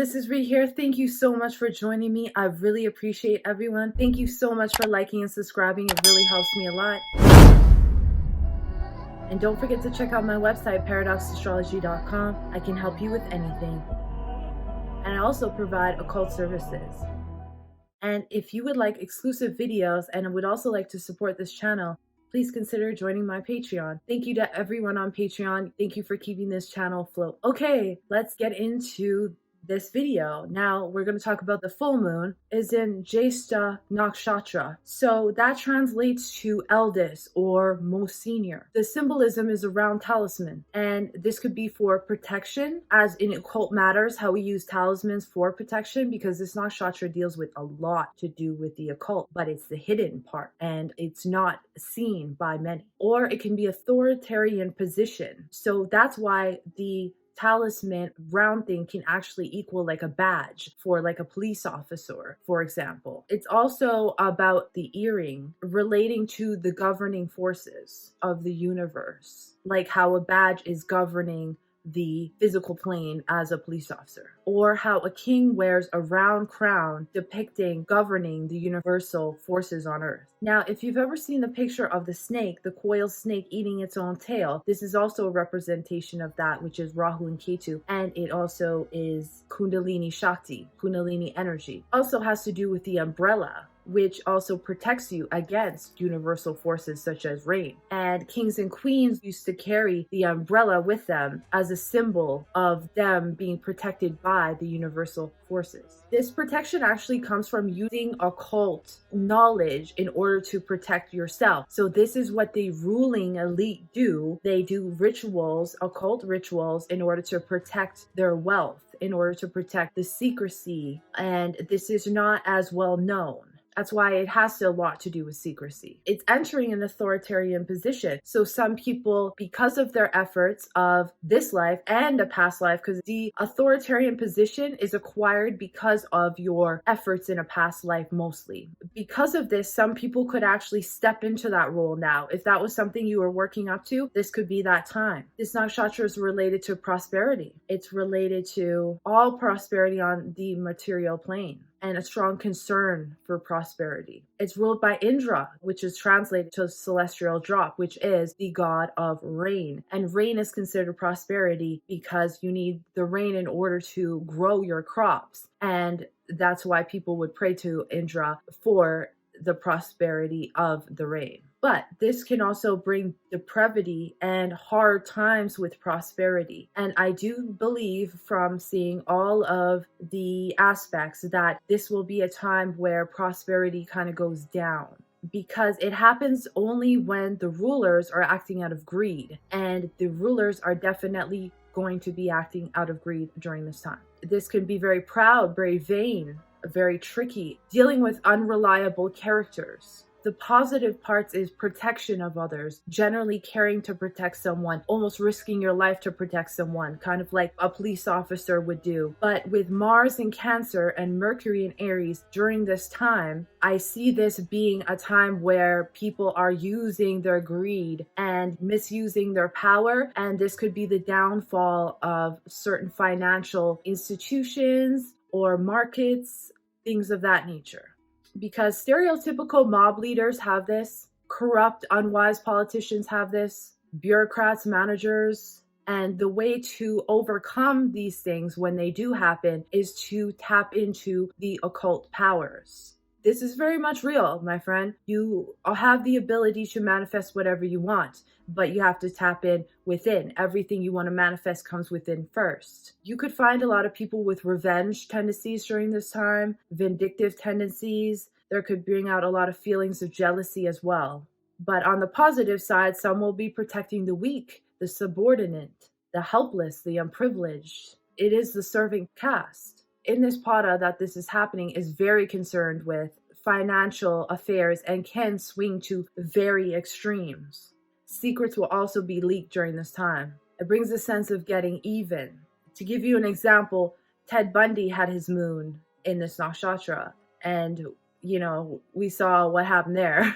this is Ree here. Thank you so much for joining me. I really appreciate everyone. Thank you so much for liking and subscribing. It really helps me a lot. And don't forget to check out my website, paradxastrology.com. I can help you with anything. And I also provide occult services. And if you would like exclusive videos and would also like to support this channel, please consider joining my Patreon. Thank you to everyone on Patreon. Thank you for keeping this channel afloat. Okay, let's get into this video. Now we're going to talk about the full moon is in Jyeshta Nakshatra. So that translates to eldest or most senior. The symbolism is around talisman, and this could be for protection, as in occult matters, how we use talismans for protection, because this nakshatra deals with a lot to do with the occult, but it's the hidden part and it's not seen by many. Or it can be authoritarian position. So that's why the talisman round thing can actually equal like a badge for like a police officer, for example. It's also about the earring relating to the governing forces of the universe, like how a badge is governing the physical plane as a police officer, or how a king wears a round crown depicting governing the universal forces on earth. Now, if you've ever seen the picture of the snake, the coiled snake eating its own tail, this is also a representation of that, which is Rahu and Ketu, and it also is Kundalini Shakti, Kundalini energy. Also has to do with the umbrella, which also protects you against universal forces such as rain. And kings and queens used to carry the umbrella with them as a symbol of them being protected by the universal forces. This protection actually comes from using occult knowledge in order to protect yourself. So this is what the ruling elite do. They do rituals, occult rituals, in order to protect their wealth, in order to protect the secrecy. And this is not as well known. That's why it has a lot to do with secrecy. It's entering an authoritarian position. So some people, because of their efforts of this life and a past life, because the authoritarian position is acquired because of your efforts in a past life mostly. Because of this, some people could actually step into that role now. If that was something you were working up to, this could be that time. This nakshatra is related to prosperity. It's related to all prosperity on the material plane, and a strong concern for prosperity. It's ruled by Indra, which is translated to celestial drop, which is the god of rain. And rain is considered prosperity because you need the rain in order to grow your crops. And that's why people would pray to Indra for the prosperity of the rain. But this can also bring depravity and hard times with prosperity. And I do believe from seeing all of the aspects that this will be a time where prosperity kind of goes down, because it happens only when the rulers are acting out of greed. And the rulers are definitely going to be acting out of greed during this time. This can be very proud, very vain, very tricky, dealing with unreliable characters. The positive parts is protection of others, generally caring to protect someone, almost risking your life to protect someone, kind of like a police officer would do. But with Mars in Cancer and Mercury in Aries during this time, I see this being a time where people are using their greed and misusing their power, and this could be the downfall of certain financial institutions or markets, things of that nature. Because stereotypical mob leaders have this, corrupt, unwise politicians have this, bureaucrats, managers, and the way to overcome these things when they do happen is to tap into the occult powers. This is very much real, my friend. You have the ability to manifest whatever you want, but you have to tap in within. Everything you want to manifest comes within first. You could find a lot of people with revenge tendencies during this time, vindictive tendencies. There could bring out a lot of feelings of jealousy as well. But on the positive side, some will be protecting the weak, the subordinate, the helpless, the unprivileged. It is the serving caste. In this pada that this is happening is very concerned with financial affairs and can swing to very extremes. Secrets will also be leaked during this time. It brings a sense of getting even. To give you an example, Ted Bundy had his moon in this nakshatra, and we saw what happened there.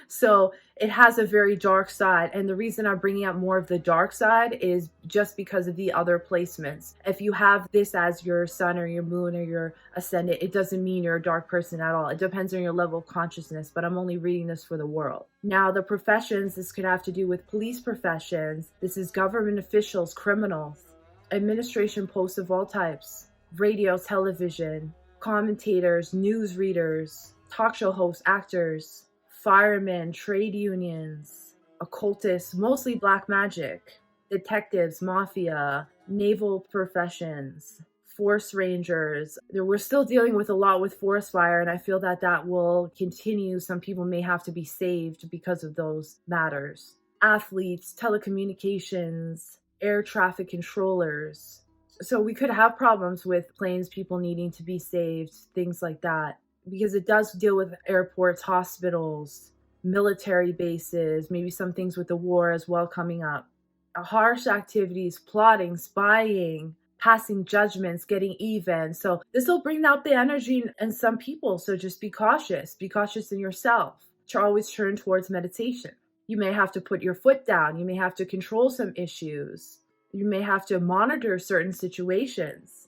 So it has a very dark side. And the reason I'm bringing up more of the dark side is just because of the other placements. If you have this as your sun or your moon or your ascendant, it doesn't mean you're a dark person at all. It depends on your level of consciousness, but I'm only reading this for the world. Now, the professions, this could have to do with police professions. This is government officials, criminals, administration posts of all types, radio, television, commentators, news readers, talk show hosts, actors, firemen, trade unions, occultists, mostly black magic, detectives, mafia, naval professions, forest rangers. We're still dealing with a lot with forest fire, and I feel that that will continue. Some people may have to be saved because of those matters. Athletes, telecommunications, air traffic controllers. So we could have problems with planes, people needing to be saved, things like that, because it does deal with airports, hospitals, military bases, maybe some things with the war as well coming up. Harsh activities, plotting, spying, passing judgments, getting even. So this will bring out the energy in some people. So just be cautious. Be cautious in yourself. Always turn towards meditation. You may have to put your foot down. You may have to control some issues. You may have to monitor certain situations,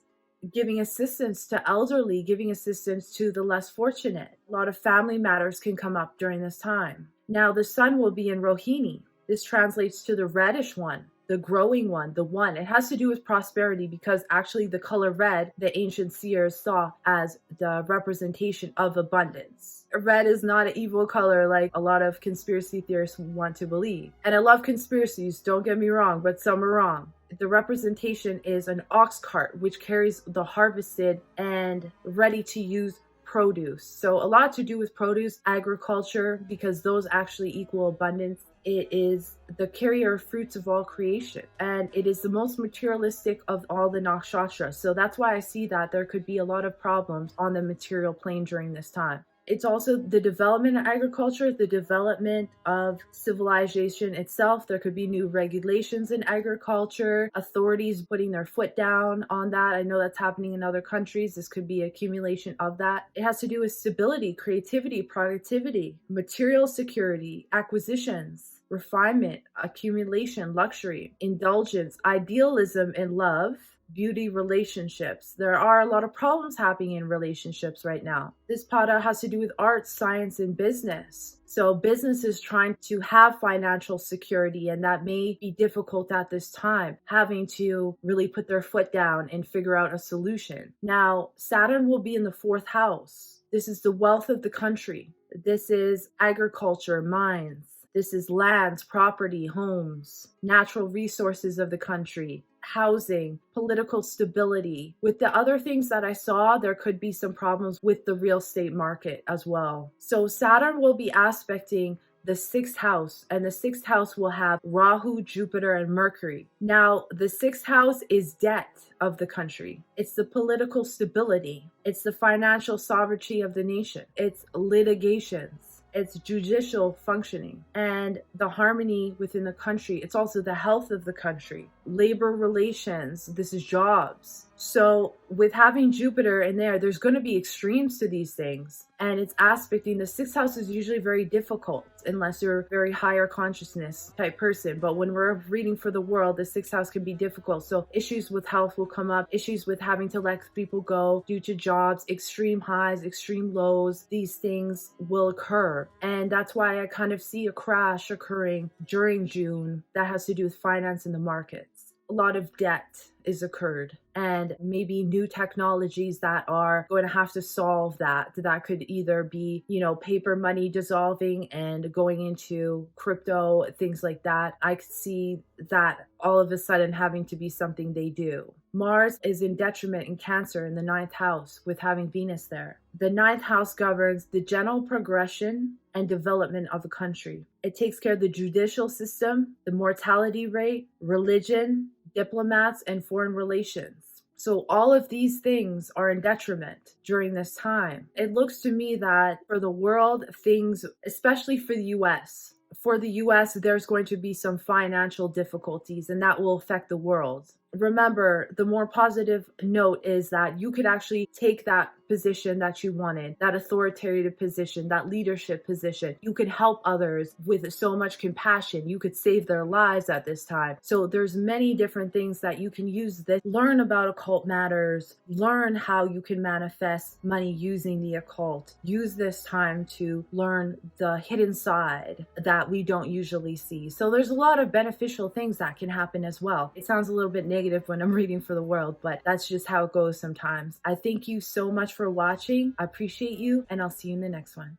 giving assistance to elderly, giving assistance to the less fortunate. A lot of family matters can come up during this time. Now the sun will be in Rohini. This translates to the reddish one, the growing one, the one. It has to do with prosperity because actually the color red, the ancient seers saw as the representation of abundance. Red is not an evil color like a lot of conspiracy theorists want to believe. And I love conspiracies, don't get me wrong, but some are wrong. The representation is an ox cart, which carries the harvested and ready to use produce. So a lot to do with produce, agriculture, because those actually equal abundance. It is the carrier of fruits of all creation, and it is the most materialistic of all the nakshatra. So that's why I see that there could be a lot of problems on the material plane during this time. It's also the development of agriculture, the development of civilization itself. There could be new regulations in agriculture, authorities putting their foot down on that. I know that's happening in other countries. This could be accumulation of that. It has to do with stability, creativity, productivity, material security, acquisitions, refinement, accumulation, luxury, indulgence, idealism in love, beauty, relationships. There are a lot of problems happening in relationships right now. This pada has to do with arts, science, and business. So business is trying to have financial security, and that may be difficult at this time, having to really put their foot down and figure out a solution. Now, Saturn will be in the 4th house. This is the wealth of the country. This is agriculture, mines. This is lands, property, homes, natural resources of the country, housing, political stability. With the other things that I saw, there could be some problems with the real estate market as well. So Saturn will be aspecting the 6th house, and the 6th house will have Rahu, Jupiter, and Mercury. Now, the 6th house is debt of the country. It's the political stability. It's the financial sovereignty of the nation. It's litigations. It's judicial functioning and the harmony within the country. It's also the health of the country, labor relations. This is jobs. So with having Jupiter in there, there's going to be extremes to these things. And it's aspecting the 6th house is usually very difficult unless you're a very higher consciousness type person. But when we're reading for the world, the 6th house can be difficult. So issues with health will come up, issues with having to let people go due to jobs, extreme highs, extreme lows. These things will occur. And that's why I kind of see a crash occurring during June that has to do with finance in the markets. A lot of debt is occurred, and maybe new technologies that are going to have to solve that. That could either be, paper money dissolving and going into crypto, things like that. I could see that all of a sudden having to be something they do. Mars is in detriment in Cancer in the 9th house with having Venus there. The 9th house governs the general progression and development of a country. It takes care of the judicial system, the mortality rate, religion, diplomats, and foreign relations. So all of these things are in detriment during this time. It looks to me that for the world, things, especially for the US, there's going to be some financial difficulties, and that will affect the world. remember, the more positive note is that you could actually take that position that you wanted, that authoritative position, that leadership position. You could help others with so much compassion. You could save their lives at this time. So there's many different things that you can use this. Learn about occult matters. Learn how you can manifest money using the occult. Use this time to learn the hidden side that we don't usually see. So there's a lot of beneficial things that can happen as well. It sounds a little bit negative when I'm reading for the world, but that's just how it goes sometimes. I thank you so much for watching. I appreciate you, and I'll see you in the next one.